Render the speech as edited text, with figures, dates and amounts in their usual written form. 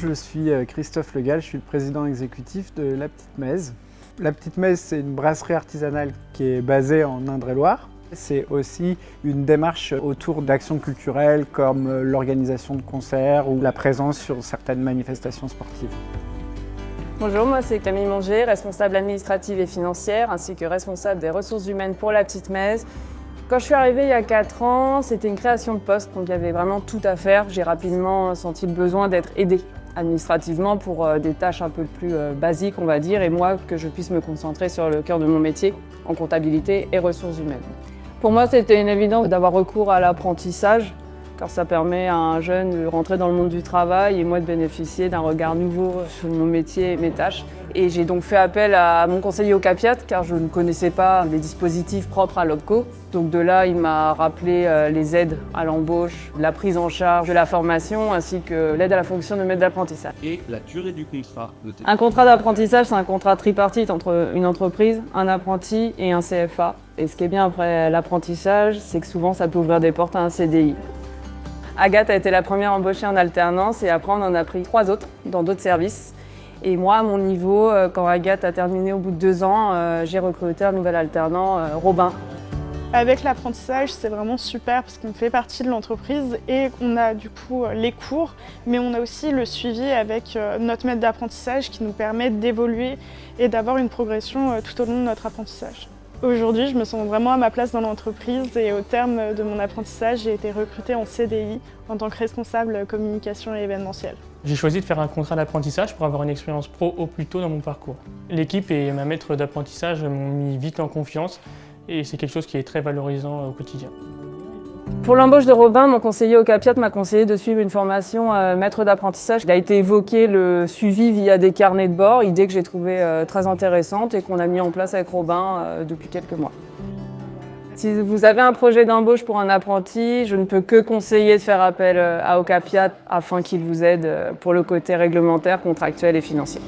Je suis Christophe Legal, je suis le président exécutif de La Petite Mèze. La Petite Mèze, c'est une brasserie artisanale qui est basée en Indre-et-Loire. C'est aussi une démarche autour d'actions culturelles comme l'organisation de concerts ou la présence sur certaines manifestations sportives. Bonjour, moi c'est Camille Manger, responsable administrative et financière ainsi que responsable des ressources humaines pour La Petite Mèze. Quand je suis arrivée il y a 4 ans, c'était une création de poste, donc il y avait vraiment tout à faire. J'ai rapidement senti le besoin d'être aidée administrativement pour des tâches un peu plus basiques, on va dire, et moi que je puisse me concentrer sur le cœur de mon métier en comptabilité et ressources humaines. Pour moi, c'était une évidence d'avoir recours à l'apprentissage, car ça permet à un jeune de rentrer dans le monde du travail et moi de bénéficier d'un regard nouveau sur mon métier et mes tâches. Et j'ai donc fait appel à mon conseiller au CAPIAT, car je ne connaissais pas les dispositifs propres à l'OPCO. Donc de là, il m'a rappelé les aides à l'embauche, la prise en charge de la formation, ainsi que l'aide à la fonction de maître d'apprentissage. Et la durée du contrat de Un contrat d'apprentissage, c'est un contrat tripartite entre une entreprise, un apprenti et un CFA. Et ce qui est bien après l'apprentissage, c'est que souvent ça peut ouvrir des portes à un CDI. Agathe a été la première embauchée en alternance et après on en a pris 3 autres dans d'autres services. Et moi, à mon niveau, quand Agathe a terminé au bout de 2 ans, j'ai recruté un nouvel alternant, Robin. Avec l'apprentissage, c'est vraiment super parce qu'on fait partie de l'entreprise et on a du coup les cours, mais on a aussi le suivi avec notre maître d'apprentissage qui nous permet d'évoluer et d'avoir une progression tout au long de notre apprentissage. Aujourd'hui, je me sens vraiment à ma place dans l'entreprise et au terme de mon apprentissage, j'ai été recrutée en CDI en tant que responsable communication et événementiel. J'ai choisi de faire un contrat d'apprentissage pour avoir une expérience pro au plus tôt dans mon parcours. L'équipe et ma maître d'apprentissage m'ont mis vite en confiance et c'est quelque chose qui est très valorisant au quotidien. Pour l'embauche de Robin, mon conseiller au CAPIAT m'a conseillé de suivre une formation maître d'apprentissage. Il a été évoqué le suivi via des carnets de bord, idée que j'ai trouvée très intéressante et qu'on a mis en place avec Robin depuis quelques mois. Si vous avez un projet d'embauche pour un apprenti, je ne peux que conseiller de faire appel au CAPIAT afin qu'il vous aide pour le côté réglementaire, contractuel et financier.